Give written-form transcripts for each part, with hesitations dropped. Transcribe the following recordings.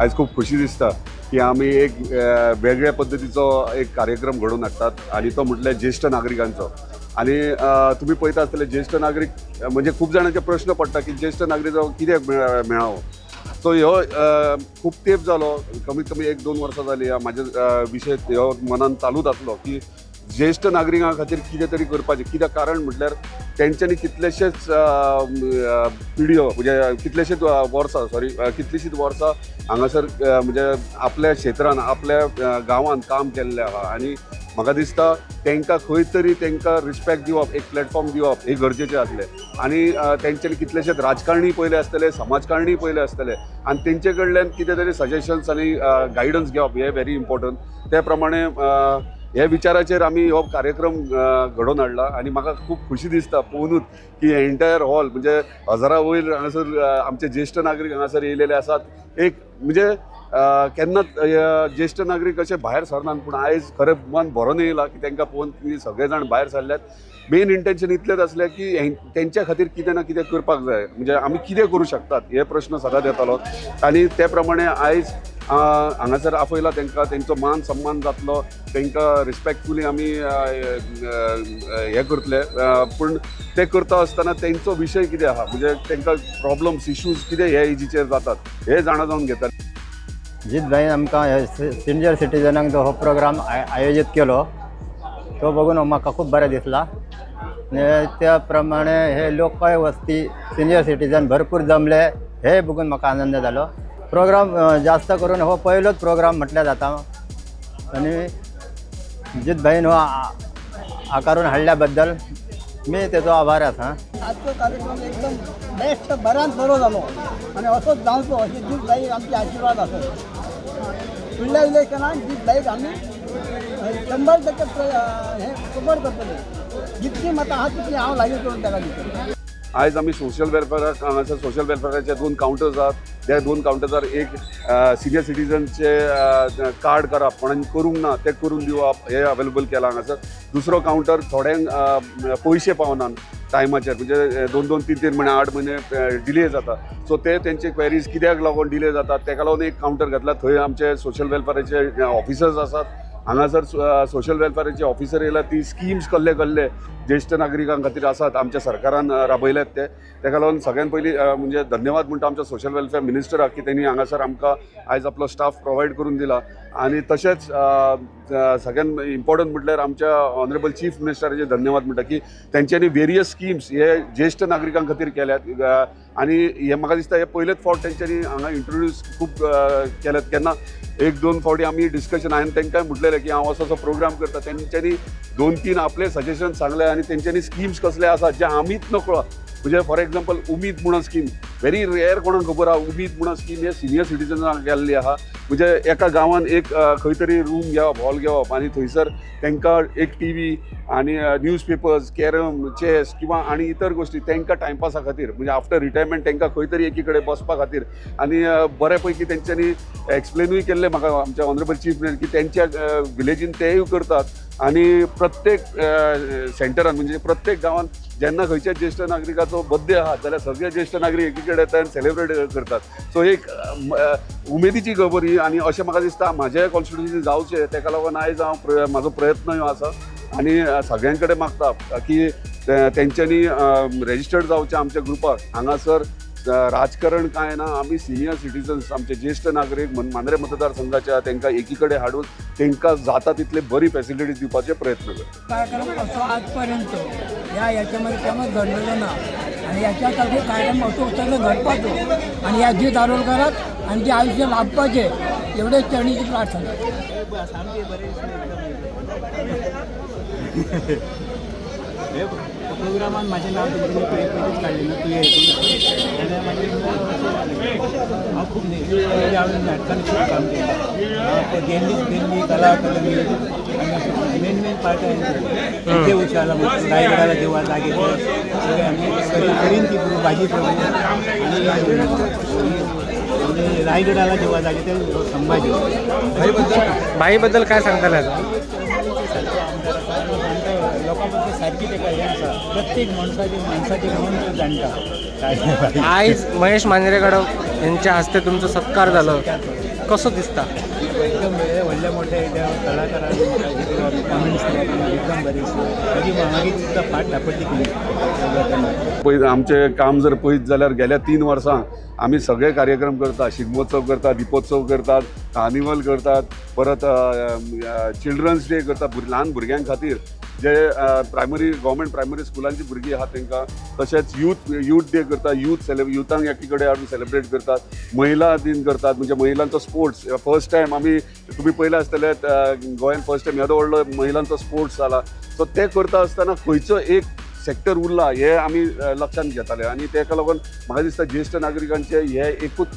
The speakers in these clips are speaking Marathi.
आज खूप खुशी दिसता की आम्ही एक वेगळ्या पद्धतीचो एक कार्यक्रम घडोवन हाडटात आणि तो म्हटल्यार ज्येष्ठ नागरिकांचो। आणि तुम्ही पळयता आसतले ज्येष्ठ नागरिक म्हणजे खूप जाणांचे प्रश्न पडटा की ज्येष्ठ नागरिक कित्याक मेळावो। सो ह्यो खूप तेंप जालो, कमीत कमी 1-2 वर्सां जाली म्हाजे विशय ह्यो मनान चालूच आसलो की ज्येष्ठ नागरिकां खातीर कितें तरी करपाचें। कित्याक कारण म्हटल्यार तेंच्यांनी कितलेशेच पिढयो म्हणजे कितलेशेच वर्सां हांगासर म्हणजे आपल्या क्षेत्रान आपल्या गांवांत काम केल्लें आहा आणि म्हाका दिसता तांकां खंय तरी तांकां रिस्पेक्ट दिवप, एक प्लॅटफॉर्म दिवप हे गरजेचें आसलें। आणि तेंच्यांनी कितलेशेच राजकारणी पयले आसतले, समाजकारणी पयले आसतले आणि तेंचे कडल्यान कितें तरी सजेशन्स आनी गायडन्स घेवप हे व्हेरी इम्पॉर्टंट। त्या प्रमाणे ह्या विचाराचेर आमी हो कार्यक्रम घडोवन हाडला आणि म्हाका खूप खुशी दिसता पळोवनूच की एंटायर हॉल म्हणजे 1000 वयर हांगासर आमचे ज्येष्ठ नागरीक हांगासर येयलेले आसात। एक म्हणजे केन्नाच ज्येष्ठ नागरीक अशे भायर सरनात, पूण आयज खरें मन भरून येयला की तांकां पळोवन सगळे जाण भायर सरल्यात। मेन इंटेंशन इतलेंच आसलें की तेंच्या खातीर कितें ना कितें करपाक जाय, म्हणजे आमी कितें करूं शकतात हे प्रश्न सदांच येतालो आणि त्या प्रमाणे आयज हांगासर आपयला तांकां, तेंचो मान सन्मान जातलो, तांकां रिस्पेक्टफुली आमी हे करतले। पूण ते करता आसतना तेंचो विशय कितें आहा म्हणजे तांकां प्रॉब्लम्स इश्यूज कितें हे एजीचेर जातात हे जाणा जावन घेतात। जित भाईन आमकां सिनियर सिटीजनांक जो हो प्रोग्राम आयोजीत केलो तो बघून म्हाका खूब बरें दिसला। त्या प्रमाणे हे लोकय वस्ती सिनियर सिटीजन भरपूर जमले हे बघून म्हाका आनंद जालो। प्रोग्राम जास्त करून हो पयलोच प्रोग्राम म्हटल्या जाता आणि जित भाईन हो आकारून हाडल्या बद्दल मी तेजो आभार आसा। आजचो कार्यक्रम एकदम बेस्ट बऱ्यान बरो जालो आणि असोच जावचो अशी जित भाई आमचे आशीर्वाद आसत। फुडल्या इलेक्शनाक जित भाईक आमी 100% हे सपोर्ट करतले। जितकी मतां आहा तितली हांव लागीं करून ताका दितलो। आयज आमी सोशल वेलफेअराक हांगासर सोशल वेलफेअराचे 2 कावंटर्स आहात। त्या 2 कावंटर्सार एक सिनियर सिटीजनचे कार्ड करप कोणांनी करूंक ना ते करून दिवप हे अवेलेबल केलां हांगासर। दुसरो कावंटर थोड्यांक पयशे पावनात टायमाचेर, म्हणजे 2-2, 3-3 म्हयने 8 म्हयने डिले जाता। सो ते तेंचे क्वेरीज कित्याक लागून डिले जातात ताका लागून एक कावंटर घातला। थंय आमचे सोशल वेलफेअराचे ऑफिसर्स आसात। हांगासर सोशल वेलफेअराचे ऑफिसर येयला, ती स्किम्स कसले ज्येष्ठ नागरिकां खातीर आसात आमच्या सरकारान राबयल्यात ते। ताका लागून सगळ्यान पयलीं म्हणजे धन्यवाद म्हणटा आमच्या सोशल वेलफेअर मिनिस्टराक की तेणी हांगासर आमकां आयज आपलो स्टाफ प्रोवायड करून दिला। आणि तशेंच सगळ्यान इम्पॉर्टंट म्हटल्यार आमच्या ऑनरेबल चीफ मिनिस्टराचे धन्यवाद म्हणटा की तेंच्यांनी वेरियस स्किम्स हे ज्येष्ठ नागरिकां खातीर केल्यात आणि हे म्हाका दिसता हे पयलेच फावट तेंच्यांनी हांगा इंट्रोड्यूस खूब केल्यात। केन्ना 1-2 फावटी आमी डिस्कशन हांवें तांकां म्हटलेलें की हांव असो प्रोग्राम करता, तेंच्यांनी 2-3 आपले सजेशन सांगले आणि तेंच्यांनी स्किम्स कसले आसात जे आमीच नकळो। म्हणजे फॉर एग्जाम्पल उमीद म्हणून स्कीम व्हेरी रेअर कोणाक खबर आहा। उमीद म्हणून स्कीम हे सिनियर सिटीजनांक गेल्ली आहा, म्हणजे एका गांवांत एक खंय तरी रूम घेवप, हॉल घेवप आणि थंयसर तांकां एक टीव्ही आणि न्यूजपेपर्स, कॅरम, चॅस किंवा आणि इतर गोष्टी तांकां टायमपासा खातीर म्हणजे आफ्टर रिटायरमेंट तांकां खंय तरी एकी कडेन बसपा खातीर आणि बऱ्या पैकी तेंच्यांनी एक्सप्लेनूय केल्लें म्हाका आमच्या ऑनरेबल चीफ मिनिस्टर की तेंच्या विलेजीन तेय करतात आणि प्रत्येक सेंटरान म्हणजे प्रत्येक गांवांत जेन्ना खंयच्या ज्येष्ठ नागरिकाचो बर्थडे आहा जाल्यार सगळे ज्येष्ठ नागरीक एकी कडेन येतात सेलिब्रेट करतात। सो एक उमेदीची खबर ही आणि अशें म्हाका दिसता म्हाज्या कॉन्स्टिट्युएन्सी जावचें ताका लागून आयज हांव म्हाजो प्रयत्न ह्यो आसा आणि सगळ्यां कडेन मागता की तेंच्यांनी रेजिस्टर्ड जावचें आमच्या ग्रुपाक। हांगासर राजकारण काय ना, आमी सिनियर सिटीजन्स आमचे ज्येष्ठ नागरीक मांद्रे मतदारसंघाच्या तांकां एकी कडेन हाडून तांकां जाता तितले बरी फॅसिलिटी दिवपाचे प्रयत्न करता। कार्यक्रम असो आजपर्यंत याच्यामध्ये केव्हाच घडलेलो ना आणि याच्यासाठी कार्यक्रम असो सगळं घडपाचो आणि या जी दारोलकरात आणि जे आयुष्य लाभपाचे एवढेच चरणीची प्रार्थना। प्रोग्रामान माझे नाव पयलींच काडलें ना तुवें आनी हांव खूब नाटकांनी खूब काम केलें। गेल्ली कला अकादमी आनी मेन पार्ट ते उशाला रायगडाला देवळां लागीं सगळे आमी करीन ती भाजी आणि रायगडाला देवळां लागीं ते संभाजी भाई बद्दल काय सांगताले आता? लोकांबद्दल सारकी ताका हें आसा, प्रत्येक मनशाची मन जाणटा। आयज महेश मांजरेकर यांच्या हस्ते तुमचा सत्कार झाला, कसो दिसता? एकदम व्हडल्या मोठ्या कलाकारांनी कमेंट्स एकदम बरी मागीर तिका फाट दापटली केली. पळय आमचें काम जर पळयत जाल्यार गेल्या 3 वर्सां आमी सगळे कार्यक्रम करतात. शिगमोत्सव करतात, दिपोत्सव करतात, कार्निवल करतात, परत चिल्ड्रन्स डे करतात ल्हान भुरग्यां खातीर जे गव्हर्मेंट प्रायमरी स्कुलांची भुरगीं आहात तांकां. तशेंच यूथ डे करतात, युथांक एकी कडेन हाडून सेलिब्रेट करतात. महिला दिन करतात, म्हणजे महिलांचो स्पोर्ट्स फर्स्ट टायम आमी तुमी पयलें आसतलें गोंयान फर्स्ट टायम येदो व्हडलो महिलांचो स्पोर्ट्स जाला. सो ते करता आसतना खंयचो एक सेक्टर उरला हे आमी लक्षांत घेताले आनी ताका लागून म्हाका दिसता ज्येश्ठ नागरिकांचे हे एकूच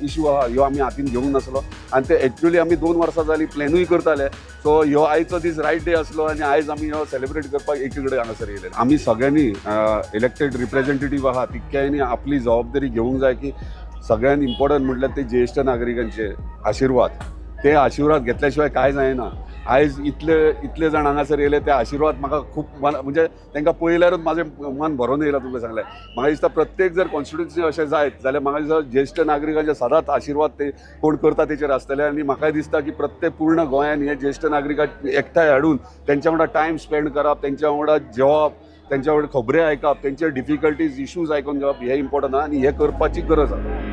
इश्यू आहा ह्यो आमी हातीन घेवंक नासलो आनी ते एक्चुअली आमी 2 वर्सां जालीं प्लॅनूय करताले. सो ह्यो आयचो दीस रायट डे आसलो आनी आयज आमी ह्यो सेलिब्रेट करपाक एकी कडेन हांगासर येयले. आमी सगळ्यांनी इलेक्टेड रिप्रेझेंटेटीव आहा तितक्यांनी आपली जबाबदारी घेवंक जाय की सगळ्यांत इम्पॉर्टंट म्हटल्यार ते ज्येश्ठ नागरिकांचे आशिर्वाद. ते आशिर्वाद घेतल्या शिवाय कांय जायना. आयज इतले जाण हांगासर येयले ते आशिर्वाद म्हाका खूब म्हणजे तांकां पळयल्यारूच म्हाजें मन भरून येयला. तुका सांगलें म्हाका दिसता प्रत्येक जर कॉन्स्टिट्युन्सी अशें जायत जाल्यार म्हाका दिसता ज्येश्ठ नागरिकांचे सदांच आशिर्वाद ते कोण करता तेचेर आसतले आनी म्हाका दिसता की प्रत्येक पूर्ण गोंयान हे ज्येश्ठ नागरिकांक एकठांय हाडून तेंच्या वांगडा टायम स्पेंड करप, तेंच्या वांगडा जेवप, तेंच्या वांगडा खबरे आयकप, तेंचे डिफिकल्टीज इश्यूज आयकून घेवप हे इम्पॉर्टंट आहा आनी हे करपाची गरज आसा.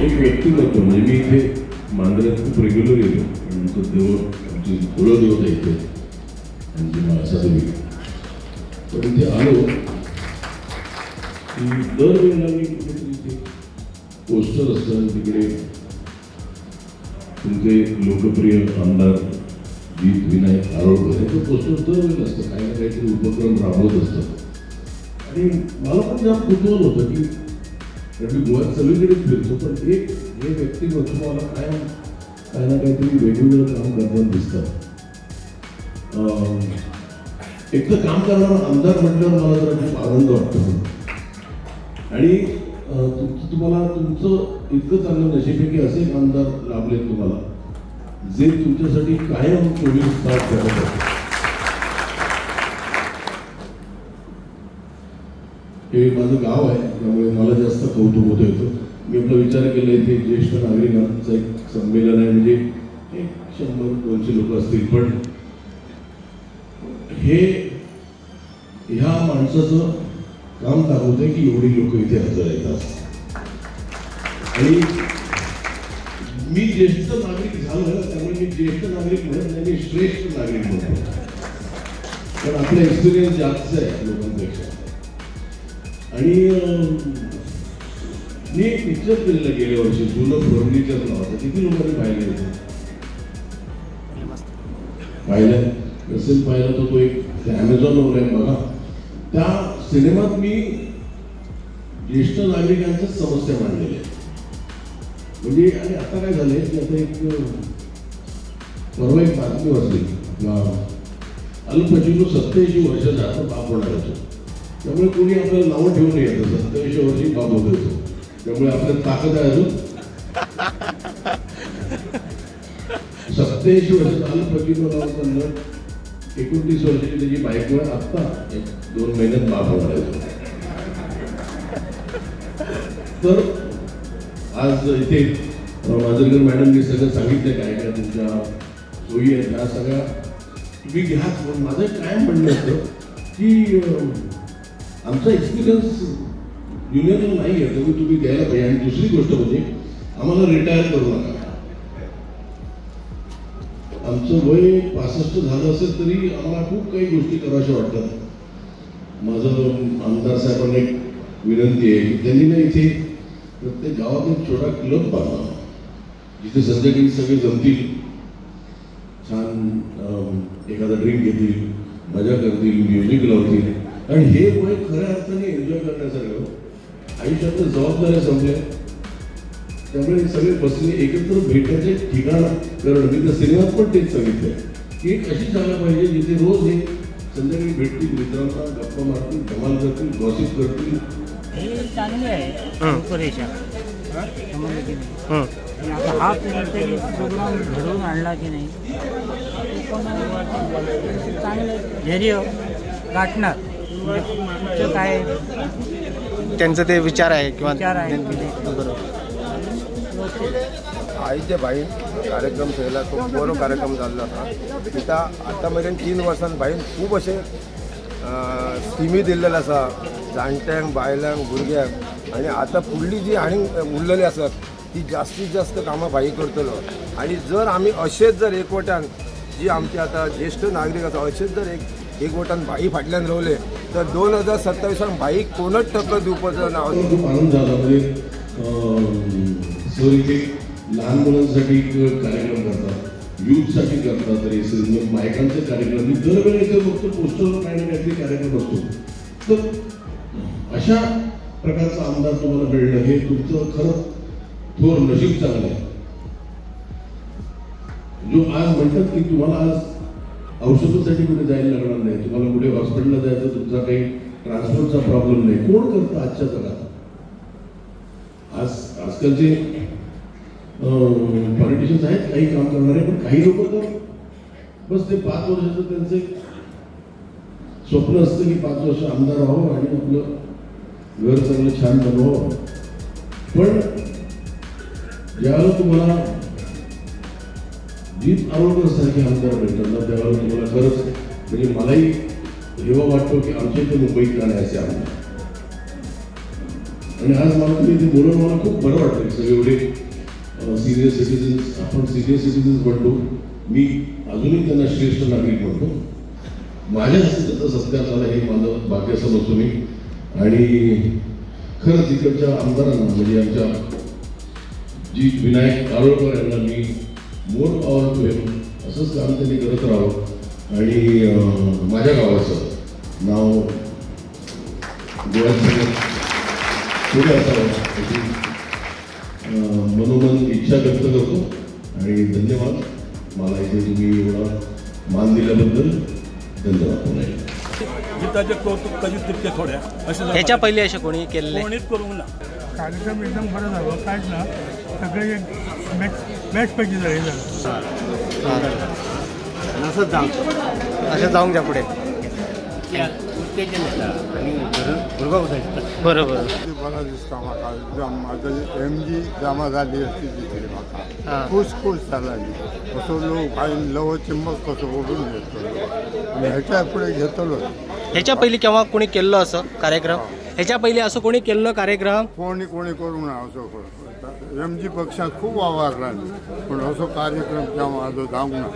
एक व्यक्तिमत्व म्हणजे मी इथे मांजऱ्यात खूप रेग्युलर येतो आणि तो देव आमची कुलदेवता इथे आमची माणसादेवी. पण इथे आलो की दरवेळेला मी कुठेतरी इथे पोस्टर असतं तिकडे तुमचे लोकप्रिय आमदार दीप विनायक आरोळकर यांचं पोस्टर दरवेळेला असतं. काही ना काहीतरी उपक्रम राबवत असतात आणि मला पण जाम कुतूहल होतं की गोव्यात सगळीकडेच फिरतो पण एक हे व्यक्तिमत्व मला काय ना काहीतरी वेगवेगळं काम करताना दिसतं. एक तर काम करणारा आमदार म्हटल्यावर मला जरा खूप आनंद वाटतो आणि तुम्हाला तुमचं इतकं चांगलं नशीब आहे की असे एक आमदार लाभले तुम्हाला जे तुमच्यासाठी कायम 24 तास करत असतात. हे माझं गाव आहे त्यामुळे मला जास्त कौतुक होतं येतं. मी आपला विचार केला इथे ज्येष्ठ नागरिकांचं एक संमेलन आहे म्हणजे 100-200 लोक असतील पण हे ह्या माणसाचं काम दाखवतंय की एवढी लोक इथे हजर येतात आणि मी ज्येष्ठ नागरिक झालो त्यामुळे मी ज्येष्ठ नागरिक म्हणत नाही मी श्रेष्ठ नागरिक म्हणतो कारण आपला एक्सपिरियन्स जास्त आहे लोकांपेक्षा. आणि मी एक पिक्चर केलेलं गेल्या वर्षी जुनं फर्निचर नावाचं किती लोकांनी पाहिलं नसेल पाहिला तर तो एक ॲमेझॉनवर आहे बघा. त्या सिनेमात मी ज्येष्ठ नागरिकांच्या समस्या मांडलेल्या म्हणजे आणि आता काय झालंय की आता एक परवा एक बातमी वाचली अल पचिनो 87 वर्षाचा आता बाप होणार होतो. त्यामुळे कोणी आपल्याला नावं ठेवून येतं 87 वर्षी बाप होत होतो त्यामुळे आपल्याला ताकद आहे अजून 87 वर्षाचा अल पचिनो नावाचा नट 29 वर्षाची त्याची बायको आहे आत्ता 1-2 महिन्यात बाप होणार आहे. तर आज इथे मांजरेकर मॅडमनी सगळं सांगितलं काय काय तुमच्या सोयी आहेत ह्या सगळ्या तुम्ही घ्या. पण माझं काय म्हणणं होतं की आमचा एक्सपिरियन्स युनियनला नाही आहे त्यामुळे तुम्ही द्यायला पाहिजे. आणि दुसरी गोष्ट म्हणजे आम्हाला रिटायर करू नका. आमचं वय 65 झालं असेल तरी आम्हाला खूप काही गोष्टी कराव्याशा वाटतात. माझं आमदार साहेबांना एक विनंती आहे की त्यांनी ना इथे प्रत्येक गावात एक छोटा क्लब बांधला जिथे संध्याकाळी सगळे जमतील छान एखादा ड्रिंक घेतील मजा करतील म्युझिक लावतील आणि हे वय खऱ्या अर्थाने एन्जॉय करण्यासारखं. आयुष्यातल्या जबाबदाऱ्या संपल्या त्यामुळे सगळे बसले एकत्र भेटायचे ठिकाण करणं. मी त्या सिनेमात पण तेच सांगितलं की एक अशी जागा पाहिजे जिथे रोज एक संध्याकाळी भेटतील, मित्रांना गप्पा मारतील, धमाल करतील, गॉसिप करतील. हे चांगले आहे रूपरेषा, समजलं की नाही. आणि आता हा कोणतरी प्रोग्राम घडवून आणला की नाही चांगलं धैर्य गाठणार. म्हणजे काय त्यांचं ते विचार आहे किंवा विचार आहे. आईचे भाई कार्यक्रम केला तो बरो कार्यक्रम झाला होता. तिथं आतापर्यंत 3 वर्सां भाईन खूप असे स्किमी दिल्लेले आसा जाणट्यांक, बायलांक, भुरग्यांक. आणि आता फुडली जी आनी उरलेली आसत ती जास्तीत जास्त कामां भाई करतलो. आणि जर आमी अशेंच जर एकवटान जी आमची आता ज्येष्ठ नागरीक आसा अशेंच जर एकवटान भाई फाटल्यान रावले तर 2027 भाईक कोणच टक्कर दिवपाचो ना. खूप आनंद झाला. म्हणजे सर इथे लहान मुलांसाठी कार्यक्रम करतात, यूथसाठी करतात, रेसेस, बायकांचे कार्यक्रम. दरवेळी इथे फक्त पोस्टरवर काही ना काहीतरी कार्यक्रम असतो. तर अशा प्रकारचा आमदार तुम्हाला मिळणं हे तुमचं खरं थोर नशीब चांगलं आहे. जो आज म्हणतात की तुम्हाला आज औषधासाठी कुठे जायला लागणार नाही, तुम्हाला कुठे हॉस्पिटलला जायचं, तुमचा काही ट्रान्सपोर्टचा प्रॉब्लेम नाही. कोण करतं आजच्या जगात? आजकालचे पॉलिटिशियन्स आहेत काही काम करणारे, पण काही लोक तर बस ते 5 वर्षाचं त्यांचे स्वप्न असतं की 5 वर्ष आमदार व्हावं आणि आपलं घर चांगलं छान बनवावं. पण ज्यावेळेला तुम्हाला जीत आरोग्य सारखे आमदार भेटतात ना त्यावेळेला तुम्हाला खरंच म्हणजे मलाही हेवा वाटतो की आमच्या इथे मुंबईत का नाही असे आमदार. आणि आज मला तुम्ही इथे बोलून मला खूप बरं वाटतं. सगळे एवढे सिनियर सिटीजन्स, आपण सिनियर सिटीजन्स म्हणतो, मी अजूनही त्यांना श्रेष्ठ नागरिक म्हणतो. माझ्या हस्ते त्याचा सत्कार झाला हे माझं भाग्य समजतो मी. आणि खरंच इकडच्या आमदारांना म्हणजे आमच्या जी विनायक कारोळकर यांना मी मोर पावर ठेवेन असंच काम त्यांनी करत राहावं. आणि माझ्या गावाचं नाव गोव्यात पुढे असावं मनोमन इच्छा व्यक्त करतो. आणि धन्यवाद, मला इथे तुम्ही एवढा मान दिल्याबद्दल धन्यवाद. गीताचे कौतुक कधीच तितके थोड्या असे ह्याच्या पहिले असे कोणी केलेले कोणीच करू ना. कार्यक्रम एकदम बरं झालं. काहीच ना सगळे एक मॅचपैकी झाले. असं जाऊन घ्या पुढे. बरोबर. बरं दिसता म्हाका माझं MG जमा झाली असती तिथे म्हाका खूश जालाली. असो लोक काही लव चिंबक कसं ओढून घेतलो आणि ह्याच्या पुढे घेतलो. ह्याच्या पहिले केव्हा कोणी केलं असं कार्यक्रम? ह्याच्या पहिले असं कोणी केलं कार्यक्रम? कोणी करूंक ना असो करून MG पक्षात खूप आवाज लागले पण असो कार्यक्रम केव्हा माझं जावंक ना.